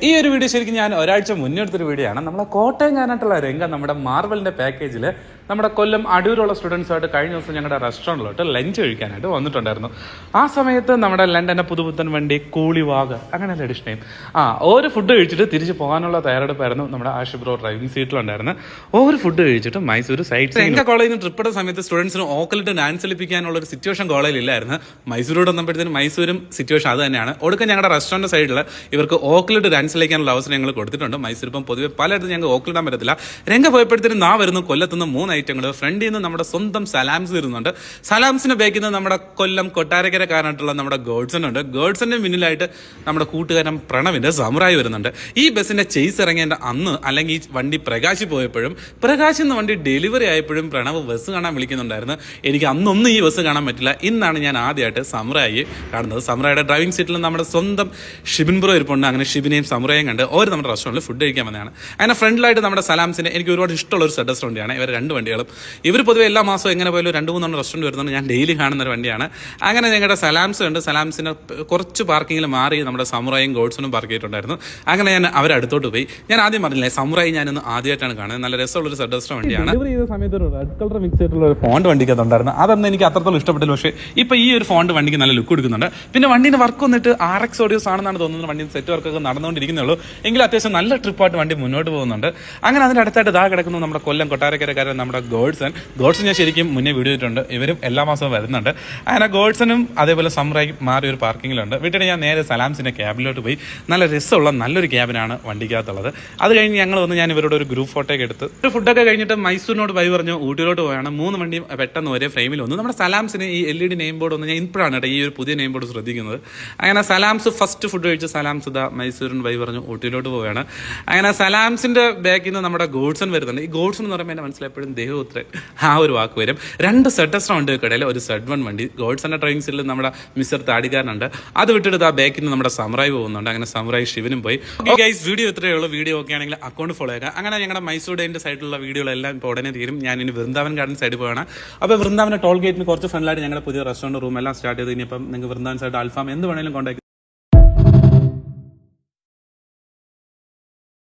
ഈ ഒരു വീഡിയോ ശരിക്കും ഞാൻ ഒരാഴ്ച മുന്നെടുത്തൊരു വീഡിയോ ആണ്. നമ്മളെ കോട്ടയം ഞാനായിട്ടുള്ള രംഗം നമ്മുടെ മാർവലിന്റെ പാക്കേജിൽ നമ്മുടെ കൊല്ലം അടൂരുള്ള സ്റ്റുഡൻസുമായിട്ട് കഴിഞ്ഞ ദിവസം ഞങ്ങളുടെ റെസ്റ്റോറൻറ്റിലോട്ട് ലഞ്ച് കഴിക്കാനായിട്ട് വന്നിട്ടുണ്ടായിരുന്നു. ആ സമയത്ത് നമ്മുടെ ലണ്ടൻ്റെ പുതുപുത്തൻ വണ്ടി കൂളിവാഗ് അങ്ങനെയല്ല എഡിഷൻ നെയിം ഒരു ഫുഡ് കഴിച്ചിട്ട് തിരിച്ച് പോകാനുള്ള തയ്യാറെടുപ്പായിരുന്നു നമ്മുടെ ആഷ് ബ്രോ ഡ്രൈവിംഗ് സീറ്റിലുണ്ടായിരുന്നു. ഒരു ഫുഡ് കഴിച്ചിട്ട് മൈസൂർ സൈറ്റ് എന്റെ കോളേജിൽ നിന്ന് ട്രിപ്പ് എടുത്ത സമയത്ത് സ്റ്റുഡൻസിന് ഓക്കലിട്ട് ഡാൻസ് കളിപ്പിക്കാനുള്ള ഒരു സിറ്റുവേഷൻ കോളേജിൽ ഇല്ലായിരുന്നു. മൈസൂരോട് വന്നപ്പോഴത്തേനും മൈസൂരും സിറ്റുവേഷൻ അത് തന്നെയാണ്. ഒടുക്കം ഞങ്ങളുടെ റെസ്റ്റോറൻറ്റ് സൈഡിൽ ഇവർക്ക് ഓക്കലിട്ട് ഡാൻസ് കളിക്കാനുള്ള അവസരം ഞങ്ങൾ കൊടുത്തിട്ടുണ്ട്. മൈസൂർ ഇപ്പം പൊതുവെ പലയിടത്തും ഞങ്ങൾക്ക് ഓക്കലിടാൻ പറ്റത്തില്ല. രംഗ പോയപ്പോഴത്തേനും വരുന്നു കൊല്ലത്തുനിന്ന് 3 ഐറ്റങ്ങൾ. ഫ്രണ്ടിൽ നിന്ന് നമ്മുടെ സ്വന്തം സലാംസ് വരുന്നുണ്ട്. സലാംസിന്റെ ബേക്കിൽ നിന്ന് നമ്മുടെ കൊല്ലം കൊട്ടാരക്കരക്കാരനായിട്ടുള്ള നമ്മുടെ ഗോഡ്സൺ ഉണ്ട്. ഗോഡ്സന്റെ മുന്നിലായിട്ട് നമ്മുടെ കൂട്ടുകാരൻ പ്രണവിന്റെ സമുറായി വരുന്നുണ്ട്. ഈ ബസ്സിന്റെ ചേസ് ഇറങ്ങിയതിന്റെ അന്ന് അല്ലെങ്കിൽ ഈ വണ്ടി പ്രകാശി പോയപ്പോഴും പ്രകാശ് എന്ന വണ്ടി ഡെലിവറി ആയപ്പോഴും പ്രണവ് ബസ് കാണാൻ വിളിക്കുന്നുണ്ടായിരുന്നു. എനിക്ക് അന്നൊന്നും ഈ ബസ് കാണാൻ പറ്റില്ല. ഇന്നാണ് ഞാൻ ആദ്യമായിട്ട് സമുറായി കാണുന്നത്. സമുറായിയുടെ ഡ്രൈവിംഗ് സീറ്റിൽ നമ്മുടെ സ്വന്തം ഷിബിൻ ബ്രോ ഇരിപ്പുണ്ട്. അങ്ങനെ ഷിബിനെയും സമുറായും കണ്ട് നമ്മുടെ റെസ്റ്റോറൻറ്റിൽ ഫുഡ് കഴിക്കാൻ വന്നതാണ്. അങ്ങനെ ഫ്രണ്ടിലായിട്ട് നമ്മുടെ സലാംസിന് എനിക്ക് ഒരുപാട് ഇഷ്ടമുള്ള ഒരു സെഡ് റെസ്റ്റോറൻറ്റാണ്. ഇവർ 2 വണ്ടികളും ഇവർ പൊതുവെ എല്ലാ മാസവും എങ്ങനെ പോലും 2-3 റെസ്റ്റോറൻറ്റ് വരുന്നുണ്ട്. ഞാൻ ഡെയിലി കാണുന്ന ഒരു വണ്ടിയാണ്. അങ്ങനെ ഞങ്ങളുടെ സലാംസ് ഉണ്ട്. സലാംസിന് കുറച്ച് പാർക്കിങ്ങിൽ മാറി നമ്മുടെ സമുറായും ഗോഡ്സണും പാർക്ക് ചെയ്തിട്ടുണ്ടായിരുന്നു. അങ്ങനെ ഞാൻ അവരടുത്തോട്ട് പോയി. ഞാൻ ആദ്യം പറഞ്ഞില്ലേ സമുറായി ഞാനൊന്ന് ആദ്യമായിട്ടാണ് കാണുന്നത്. നല്ല രസമുള്ളൊരു സെഡ് റെസ്റ്റോറൻറ്റ് വണ്ടിയാണ്. ഡെലിവറി ചെയ്ത സമയത്ത് ഒരു റെഡ് കളർ മിക്സ് ആയിട്ടുള്ള ഒരു ഫോണ്ട് വണ്ടിക്കകത്തുണ്ടായിരുന്നു. അതൊന്നും എനിക്ക് അത്രത്തോളം ഇഷ്ടപ്പെട്ടില്ല. പക്ഷേ ഇപ്പോൾ ഈ ഒരു ഫോണ്ട് വണ്ടിക്ക് നല്ല ലുക്ക് കൊടുക്കുന്നുണ്ട്. പിന്നെ വണ്ടീൻ്റെ വർക്ക് വന്നിട്ട് RX ഓഡിയോസ് ആണെന്നാണ് തോന്നുന്നത്. വണ്ടിൻ്റെ സെറ്റ് വർക്കൊക്കെ നടന്നുകൊണ്ടിരിക്കുന്നുള്ളൂ. എങ്കിലും അത്യാവശ്യം നല്ല ട്രിപ്പായിട്ട് വണ്ടി മുന്നോട്ട് പോകുന്നുണ്ട്. അങ്ങനെ അതിൻ്റെ അടുത്തായിട്ട് കിടക്കുന്നു നമ്മുടെ കൊല്ലം കൊട്ടാരക്കരക്കാരൻ നമ്മുടെ ഗോഡ്സൺ ഞാൻ ശരിക്കും മുന്നേ വീഡിയോ ചെയ്തിട്ടുണ്ട്. ഇവരും എല്ലാ മാസവും വരുന്നുണ്ട്. അങ്ങനെ ഗോഡ്സനും അതേപോലെ സമുറായി മാറി ഒരു പാർക്കിങ്ങിലുണ്ട്. വീട്ടിൽ ഞാൻ നേരെ സലാംസിൻ്റെ ക്യാബിലോട്ട് പോയി. നല്ല രസമുള്ള നല്ലൊരു ക്യാബിനാണ് വണ്ടിക്കകത്തുള്ളത്. അത് കഴിഞ്ഞ് ഞങ്ങൾ വന്ന് ഞാൻ ഇവരോട് ഒരു ഗ്രൂപ്പ് ഫോട്ടോയൊക്കെ എടുത്ത് ഒരു ഫുഡൊക്കെ കഴിഞ്ഞിട്ട് മൈസൂരിനോട് ബൈ പറഞ്ഞു ഊട്ടിയിലോട്ട് പോയാണ്. 3 വണ്ടിയും പെട്ടെന്ന് ഒരേ ഫ്രെയിമിൽ വന്നു. നമ്മുടെ സലാംസിന് ഈ LED നെയിം ബോർഡ് ഒന്ന് ഞാൻ ഇപ്പോഴാണ് കേട്ടോ ഈ ഒരു പുതിയ നെയിം ബോർഡ് ശ്രദ്ധിക്കുന്നത്. അങ്ങനെ സലാംസ് ഫസ്റ്റ് ഫുഡ് കഴിച്ച് സലാംസ് മൈസൂരിന് ബൈ പറഞ്ഞു ഊട്ടിയിലോട്ട് പോവുകയാണ്. അങ്ങനെ സലാംസിന്റെ ബാക്കിൽ നിന്ന് നമ്മുടെ ഗോഡ്സൺ വരുന്നുണ്ട്. ഈ ഗോഡ്സൺ എന്ന് പറയുമ്പോൾ എന്നെ മനസ്സിലായപ്പോഴും ദേഹോത്രൻ ഒരു വാക്ക് വരും. 2 സെഡ് വണ്ടികൾക്കിടയിൽ ഒരു സെഡ് 1 വണ്ടി ഗോഡ്സന്റെ ട്രെയിൻ സീറ്റിൽ നമ്മുടെ മിസ്റ്റർ താടിക്കാരനുണ്ട്. അത് വിട്ടിട്ട് ബാക്കിൽ നിന്ന് നമ്മുടെ സമുറായി പോകുന്നുണ്ട്. അങ്ങനെ സമുറായി ശിവനും പോയി. ഗൈസ് വീഡിയോ ഇത്രയേ ഉള്ളൂ. വീഡിയോ ഒക്കെ ആണെങ്കിൽ അക്കൗണ്ട് ഫോളോ ചെയ്യുക. അങ്ങനെ ഞങ്ങളുടെ മൈസൂർ ഡേന്റെ സൈഡിലുള്ള വീഡിയോകളെല്ലാം ഇപ്പോൾ ഉടനെ തീരും. ഞാൻ ഇനി വൃന്ദാവൻ ഗാർഡൻ സൈഡിൽ പോവാണ്. അപ്പോൾ വൃന്ദാവൻ ടോൾ ഗേറ്റിന് കുറച്ച് ഫ്രണ്ടിലായിട്ട് ഞങ്ങളുടെ പുതിയ റെസ്റ്റോറൻറ്റ് റൂം എല്ലാം സ്റ്റാർട്ട് ചെയ്ത് ഇനിയിപ്പം നിങ്ങൾക്ക് വൃന്ദാവൻ സൈഡ് അൽഫാം എന്ത് വേണമെങ്കിലും കോൺടാക്ട്